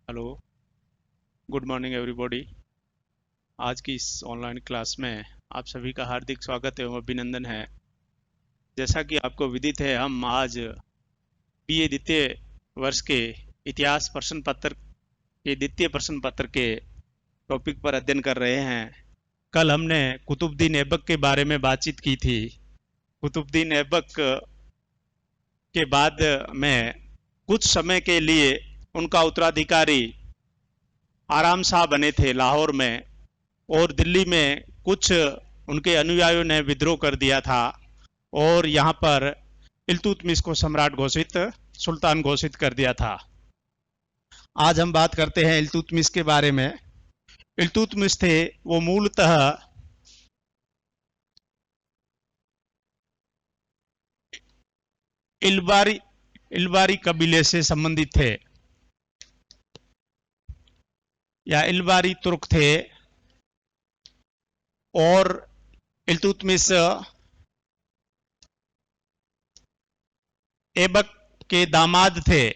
Hello. Good morning everybody. आज की इस ऑनलाइन क्लास में आप सभी का हार्दिक स्वागत एवं अभिनंदन है। जैसा कि आपको विदित है, हम आज बीए द्वितीय वर्ष के इतिहास प्रश्न पत्र के द्वितीय प्रश्न पत्र के टॉपिक पर अध्ययन कर रहे हैं। कल हमने कुतुबुद्दीन ऐबक के बारे में बातचीत की थी। कुतुबुद्दीन ऐबक के बाद में कुछ समय के लिए उनका उत्तराधिकारी आराम शाह बने थे लाहौर में, और दिल्ली में कुछ उनके अनुयायियों ने विद्रोह कर दिया था और यहाँ पर इल्तुतमिश को सम्राट घोषित, सुल्तान घोषित कर दिया था। आज हम बात करते हैं इल्तुतमिश के बारे में। इल्तुतमिश थे वो मूलतः इलबारी इलबारी कबीले से संबंधित थे या इलबारी तुर्क थे, और इल्तुतमिश ऐबक के दामाद थे।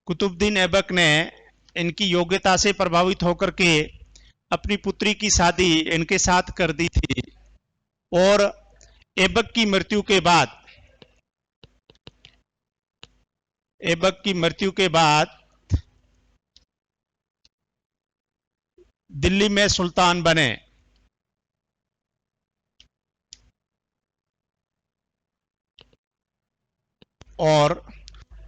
कुतुबुद्दीन ऐबक ने इनकी योग्यता से प्रभावित होकर के अपनी पुत्री की शादी इनके साथ कर दी थी, और ऐबक की मृत्यु के बाद दिल्ली में सुल्तान बने। और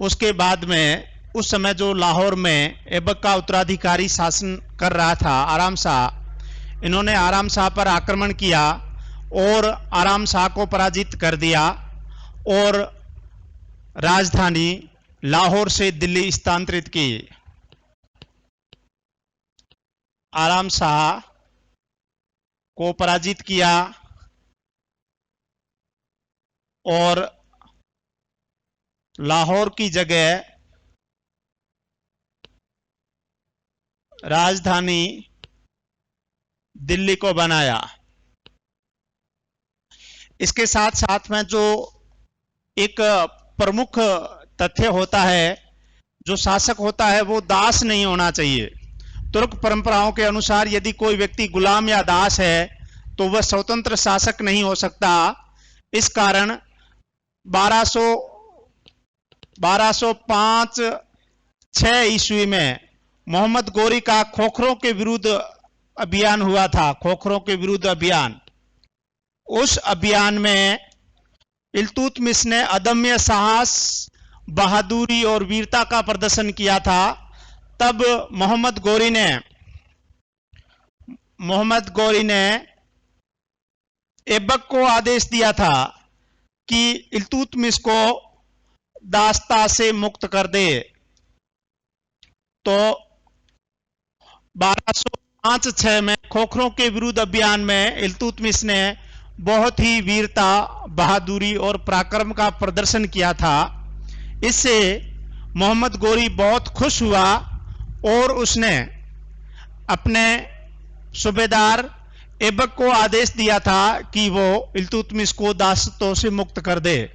उसके बाद में उस समय जो लाहौर में ऐबक का उत्तराधिकारी शासन कर रहा था आराम शाह, इन्होंने आराम शाह पर आक्रमण किया और आराम शाह को पराजित कर दिया और राजधानी लाहौर से दिल्ली स्थानांतरित की। आराम शाह को पराजित किया और लाहौर की जगह राजधानी दिल्ली को बनाया। इसके साथ साथ में जो एक प्रमुख तथ्य होता है, जो शासक होता है वो दास नहीं होना चाहिए। तुर्क परंपराओं के अनुसार यदि कोई व्यक्ति गुलाम या दास है तो वह स्वतंत्र शासक नहीं हो सकता। इस कारण 1205-6 ईस्वी में मोहम्मद गोरी का खोखरों के विरुद्ध अभियान हुआ था। खोखरों के विरुद्ध अभियान, उस अभियान में इल्तुतमिश ने अदम्य साहस, बहादुरी और वीरता का प्रदर्शन किया था। तब मोहम्मद गोरी ने ऐबक को आदेश दिया था कि इल्तुतमिश को दास्ता से मुक्त कर दे। तो 1205-6 में खोखरों के विरुद्ध अभियान में इल्तुतमिश ने बहुत ही वीरता, बहादुरी और पराक्रम का प्रदर्शन किया था। इससे मोहम्मद गोरी बहुत खुश हुआ और उसने अपने सूबेदार ऐबक को आदेश दिया था कि वो इल्तुतमिश को दासत्व से मुक्त कर दे।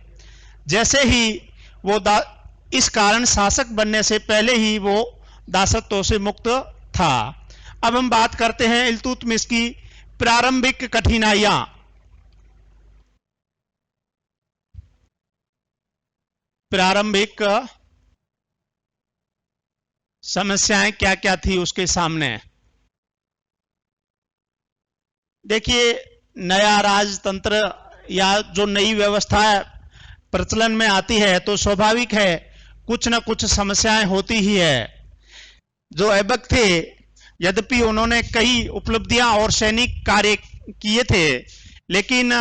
जैसे ही वो इस कारण शासक बनने से पहले ही वो दासत्व से मुक्त था। अब हम बात करते हैं इल्तुतमिश की प्रारंभिक कठिनाइयां। प्रारंभिक समस्याएं क्या क्या थी उसके सामने। देखिए, नया राजतंत्र या जो नई व्यवस्था प्रचलन में आती है तो स्वाभाविक है कुछ न कुछ समस्याएं होती ही है। जो ऐबक थे, यद्यपि उन्होंने कई उपलब्धियां और सैनिक कार्य किए थे, लेकिन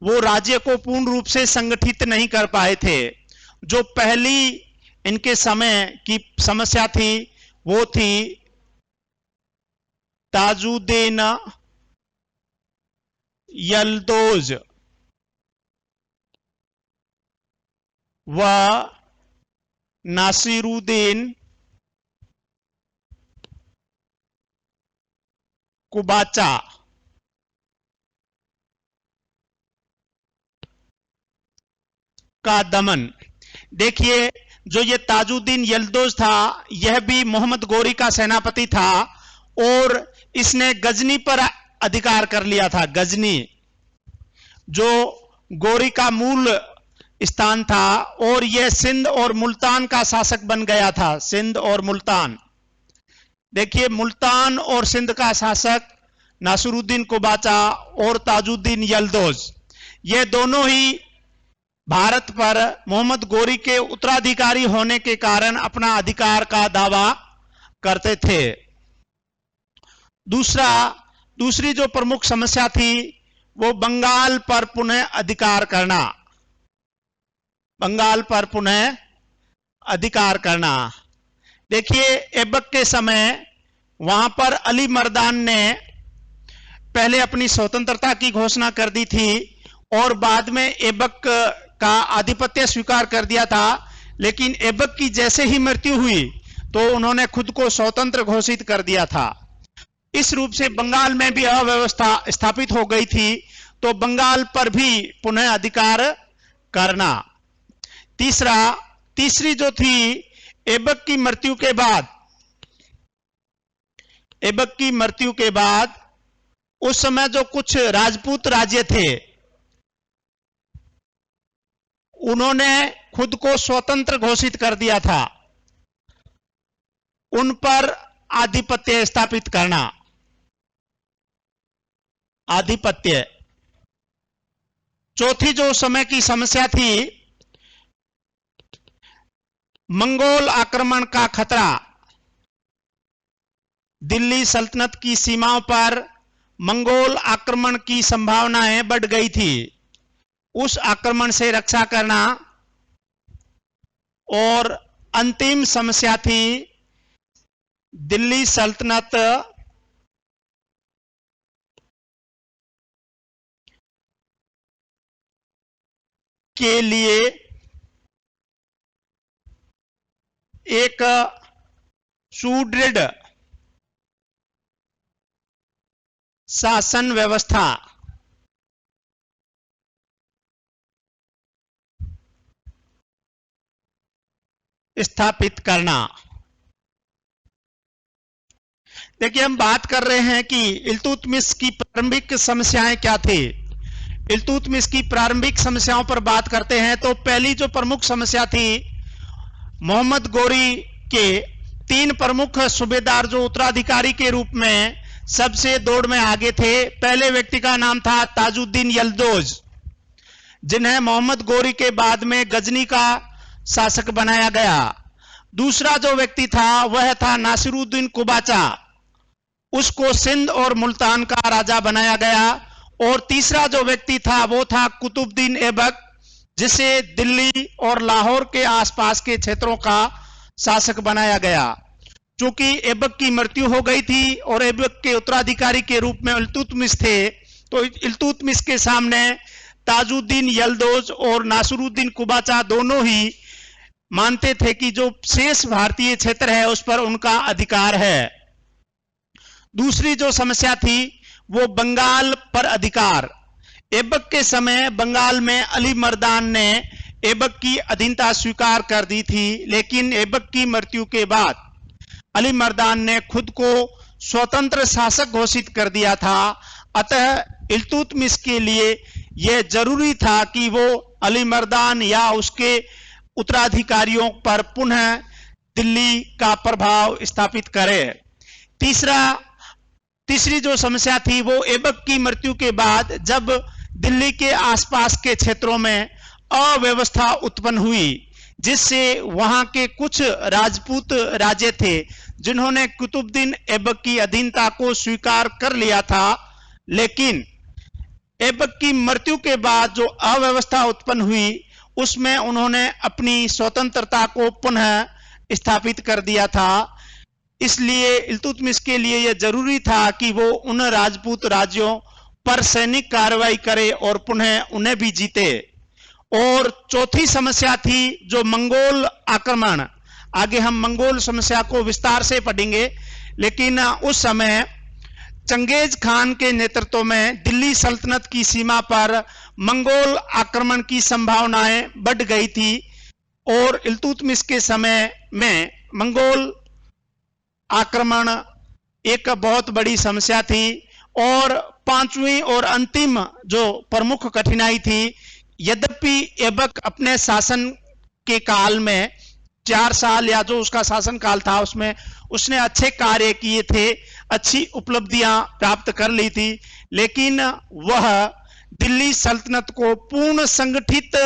वो राज्य को पूर्ण रूप से संगठित नहीं कर पाए थे। जो पहली इनके समय की समस्या थी वो थी ताजुद्दीन यल्दोज व नासिरुद्दीन कुबाचा का दमन। देखिए, जो ये ताजुद्दीन यल्दौज था, यह भी मोहम्मद गोरी का सेनापति था और इसने गजनी पर अधिकार कर लिया था। गजनी जो गोरी का मूल स्थान था, और यह सिंध और मुल्तान का शासक बन गया था। सिंध और मुल्तान, देखिए, मुल्तान और सिंध का शासक नासिरुद्दीन कुबाचा और ताजुद्दीन यल्दौज, ये दोनों ही भारत पर मोहम्मद गोरी के उत्तराधिकारी होने के कारण अपना अधिकार का दावा करते थे। दूसरी जो प्रमुख समस्या थी वो बंगाल पर पुनः अधिकार करना। बंगाल पर पुनः अधिकार करना। देखिए, ऐबक के समय वहां पर अली मर्दान ने पहले अपनी स्वतंत्रता की घोषणा कर दी थी और बाद में ऐबक का आधिपत्य स्वीकार कर दिया था, लेकिन ऐबक की जैसे ही मृत्यु हुई तो उन्होंने खुद को स्वतंत्र घोषित कर दिया था। इस रूप से बंगाल में भी अव्यवस्था स्थापित हो गई थी, तो बंगाल पर भी पुनः अधिकार करना। तीसरी जो थी, ऐबक की मृत्यु के बाद उस समय जो कुछ राजपूत राज्य थे, उन्होंने खुद को स्वतंत्र घोषित कर दिया था। उन पर आधिपत्य स्थापित करना। आधिपत्य। चौथी जो समय की समस्या थी, मंगोल आक्रमण का खतरा। दिल्ली सल्तनत की सीमाओं पर मंगोल आक्रमण की संभावनाएं बढ़ गई थी। उस आक्रमण से रक्षा करना। और अंतिम समस्या थी दिल्ली सल्तनत के लिए एक सुदृढ़ शासन व्यवस्था स्थापित करना। देखिए, हम बात कर रहे हैं कि इल्तुतमिश की प्रारंभिक समस्याएं क्या थी। इल्तुतमिश की प्रारंभिक समस्याओं पर बात करते हैं तो पहली जो प्रमुख समस्या थी, मोहम्मद गोरी के 3 प्रमुख सूबेदार जो उत्तराधिकारी के रूप में सबसे दौड़ में आगे थे। पहले व्यक्ति का नाम था ताजुद्दीन यल्दौज, जिन्हें मोहम्मद गोरी के बाद में गजनी का शासक बनाया गया। दूसरा जो व्यक्ति था वह था नासिरुद्दीन कुबाचा, उसको सिंध और मुल्तान का राजा बनाया गया। और तीसरा जो व्यक्ति था वो था कुतुबुद्दीन ऐबक, जिसे दिल्ली और लाहौर के आसपास के क्षेत्रों का शासक बनाया गया। चूंकि ऐबक की मृत्यु हो गई थी और ऐबक के उत्तराधिकारी के रूप में इल्तुतमिश थे, तो इल्तुतमिश के सामने ताजुद्दीन यल्दौज और नासिरुद्दीन कुबाचा दोनों ही मानते थे कि जो शेष भारतीय क्षेत्र है उस पर उनका अधिकार है। दूसरी जो समस्या थी वो बंगाल पर अधिकार। ऐबक के समय बंगाल में अली मर्दान ने ऐबक की अधीनता स्वीकार कर दी थी, लेकिन ऐबक की मृत्यु के बाद अली मर्दान ने खुद को स्वतंत्र शासक घोषित कर दिया था। अतः इल्तुतमिश के लिए यह जरूरी था कि वो अली मर्दान या उसके उत्तराधिकारियों पर पुनः दिल्ली का प्रभाव स्थापित करे। तीसरी जो समस्या थी वो ऐबक की मृत्यु के बाद जब दिल्ली के आसपास के क्षेत्रों में अव्यवस्था उत्पन्न हुई, जिससे वहां के कुछ राजपूत राजे थे जिन्होंने कुतुबुद्दीन ऐबक की अधीनता को स्वीकार कर लिया था, लेकिन ऐबक की मृत्यु के बाद जो अव्यवस्था उत्पन्न हुई उसमें उन्होंने अपनी स्वतंत्रता को पुनः स्थापित कर दिया था। इसलिए इल्तुतमिश के लिए यह जरूरी था कि वो उन राजपूत राज्यों पर सैनिक कार्रवाई करे और पुनः उन्हें भी जीते। और चौथी समस्या थी जो मंगोल आक्रमण। आगे हम मंगोल समस्या को विस्तार से पढ़ेंगे, लेकिन उस समय चंगेज खान के नेतृत्व में दिल्ली सल्तनत की सीमा पर मंगोल आक्रमण की संभावनाएं बढ़ गई थी। और इल्तुतमिश के समय में मंगोल आक्रमण एक बहुत बड़ी समस्या थी। और पांचवी और अंतिम जो प्रमुख कठिनाई थी, यद्यपि ऐबक अपने शासन के काल में 4 साल या जो उसका शासन काल था उसमें उसने अच्छे कार्य किए थे, अच्छी उपलब्धियां प्राप्त कर ली थी, लेकिन वह दिल्ली सल्तनत को पूर्ण संगठित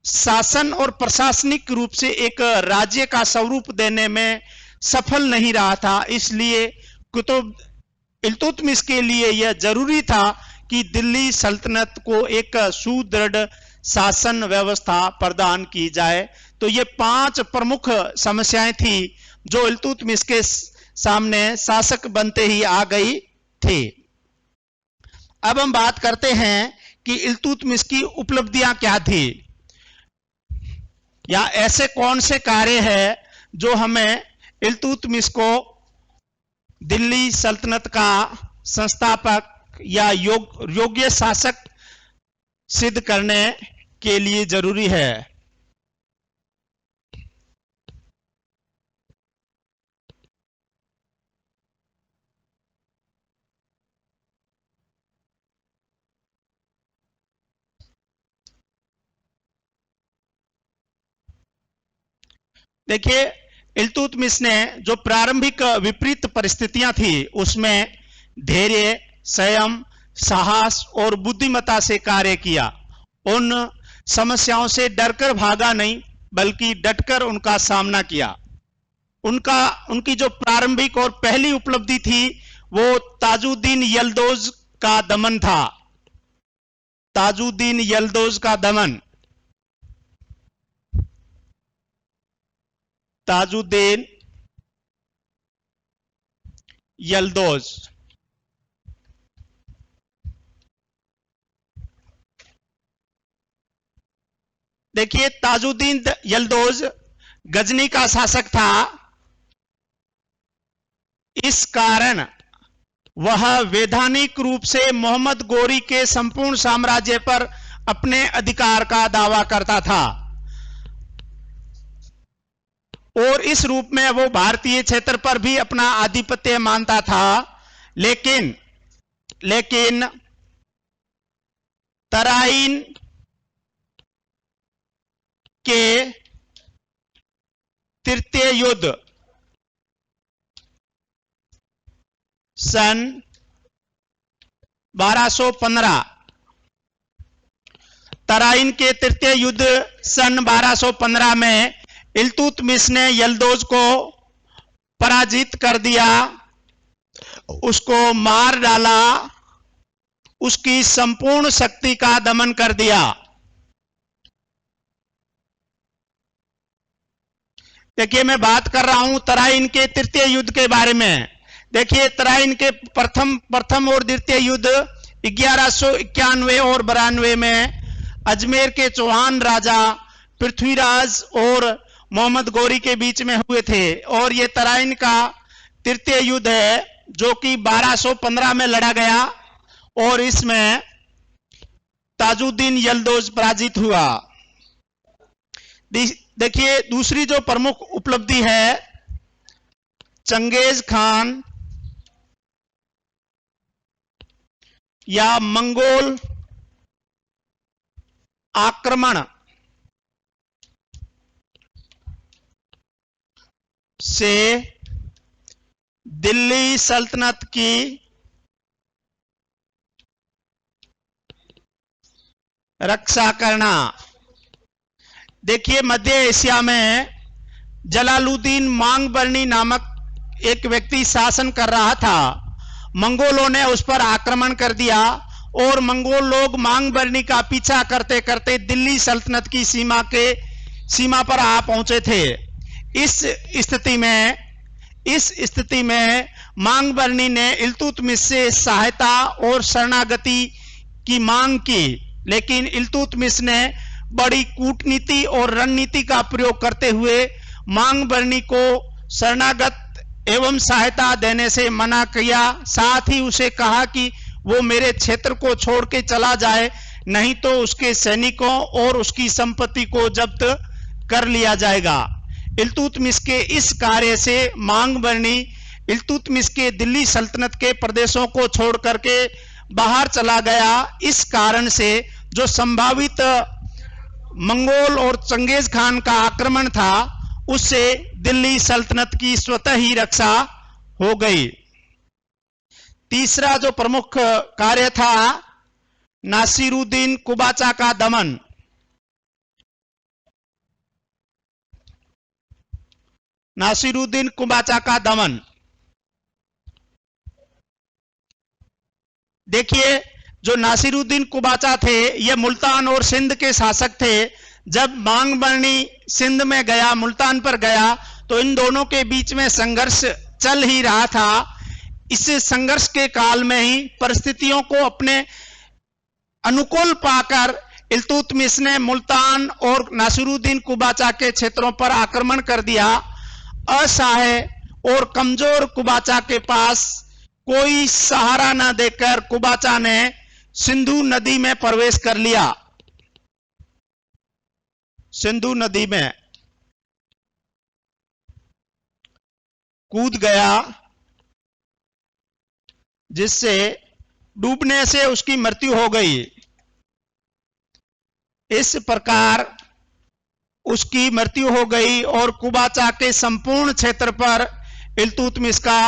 शासन और प्रशासनिक रूप से एक राज्य का स्वरूप देने में सफल नहीं रहा था। इसलिए कुतुब इल्तुतमिश के लिए यह जरूरी था कि दिल्ली सल्तनत को एक सुदृढ़ शासन व्यवस्था प्रदान की जाए। तो ये 5 प्रमुख समस्याएं थी जो इल्तुतमिश के सामने शासक बनते ही आ गई थी। अब हम बात करते हैं कि इल्तुतमिश की उपलब्धियां क्या थी, या ऐसे कौन से कार्य हैं जो हमें इल्तुतमिश को दिल्ली सल्तनत का संस्थापक या योग्य शासक सिद्ध करने के लिए जरूरी है। देखिए, इल्तुतमिश ने जो प्रारंभिक विपरीत परिस्थितियां थी उसमें धैर्य, संयम, साहस और बुद्धिमत्ता से कार्य किया। उन समस्याओं से डरकर भागा नहीं, बल्कि डटकर उनका सामना किया। उनकी जो प्रारंभिक और पहली उपलब्धि थी वो ताजुद्दीन यल्दौज का दमन था। ताजुद्दीन यल्दौज का दमन। ताजुद्दीन यल्दौज देखिए, ताजुद्दीन यल्दौज गजनी का शासक था। इस कारण वह वैधानिक रूप से मोहम्मद गोरी के संपूर्ण साम्राज्य पर अपने अधिकार का दावा करता था और इस रूप में वो भारतीय क्षेत्र पर भी अपना आधिपत्य मानता था। लेकिन तराइन के तृतीय युद्ध सन 1215 तराइन के तृतीय युद्ध सन 1215 में इल्तुतमिश ने यल्दौज को पराजित कर दिया, उसको मार डाला, उसकी संपूर्ण शक्ति का दमन कर दिया। देखिए, मैं बात कर रहा हूं तराइन के तृतीय युद्ध के बारे में। देखिए, तराइन के प्रथम और द्वितीय युद्ध 1191 और 92 में अजमेर के चौहान राजा पृथ्वीराज और मोहम्मद गोरी के बीच में हुए थे। और ये तराइन का तृतीय युद्ध है जो कि 1215 में लड़ा गया और इसमें ताजुद्दीन यल्दौज पराजित हुआ। देखिए, दूसरी जो प्रमुख उपलब्धि है, चंगेज खान या मंगोल आक्रमण से दिल्ली सल्तनत की रक्षा करना। देखिए, मध्य एशिया में जलालुद्दीन मांगबरनी नामक एक व्यक्ति शासन कर रहा था। मंगोलों ने उस पर आक्रमण कर दिया और मंगोल लोग मांगबरनी का पीछा करते करते दिल्ली सल्तनत की सीमा पर आ पहुंचे थे। इस स्थिति में मांगबरनी ने इल्तुतमिश से सहायता और शरणागति की मांग की, लेकिन इल्तुतमिश ने बड़ी कूटनीति और रणनीति का प्रयोग करते हुए मांगबरनी को शरणागत एवं सहायता देने से मना किया। साथ ही उसे कहा कि वो मेरे क्षेत्र को छोड़ के चला जाए, नहीं तो उसके सैनिकों और उसकी संपत्ति को जब्त कर लिया जाएगा। इल्तुतमिश के इस कार्य से मांग बरनी इल्तुतमिश के दिल्ली सल्तनत के प्रदेशों को छोड़ करके बाहर चला गया। इस कारण से जो संभावित मंगोल और चंगेज खान का आक्रमण था, उससे दिल्ली सल्तनत की स्वतः ही रक्षा हो गई। तीसरा जो प्रमुख कार्य था, नासिरुद्दीन कुबाचा का दमन। नासिरुद्दीन कुबाचा का दमन। देखिए, जो नासिरुद्दीन कुबाचा थे, ये मुल्तान और सिंध के शासक थे। जब मांग बरनी सिंध में गया, मुल्तान पर गया, तो इन दोनों के बीच में संघर्ष चल ही रहा था। इस संघर्ष के काल में ही परिस्थितियों को अपने अनुकूल पाकर इल्तुतमिश ने मुल्तान और नासिरुद्दीन कुबाचा के क्षेत्रों पर आक्रमण कर दिया। असहाय और कमजोर कुबाचा के पास कोई सहारा न देकर कुबाचा ने सिंधु नदी में प्रवेश कर लिया। सिंधु नदी में कूद गया, जिससे डूबने से उसकी मृत्यु हो गई। इस प्रकार उसकी मृत्यु हो गई और कुबाचा के संपूर्ण क्षेत्र पर इल्तुतमिश का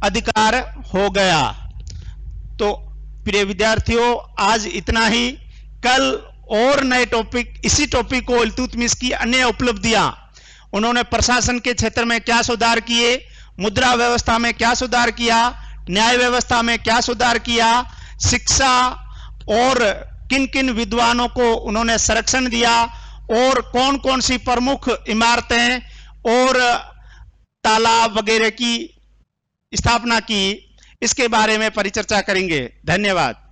अधिकार हो गया। तो प्रिय विद्यार्थियों, आज इतना ही। कल और नए टॉपिक, इसी टॉपिक को इल्तुतमिश की अन्य उपलब्धियां, उन्होंने प्रशासन के क्षेत्र में क्या सुधार किए, मुद्रा व्यवस्था में क्या सुधार किया, न्याय व्यवस्था में क्या सुधार किया, शिक्षा और किन किन विद्वानों को उन्होंने संरक्षण दिया, और कौन कौन सी प्रमुख इमारतें और तालाब वगैरह की स्थापना की, इसके बारे में परिचर्चा करेंगे। धन्यवाद।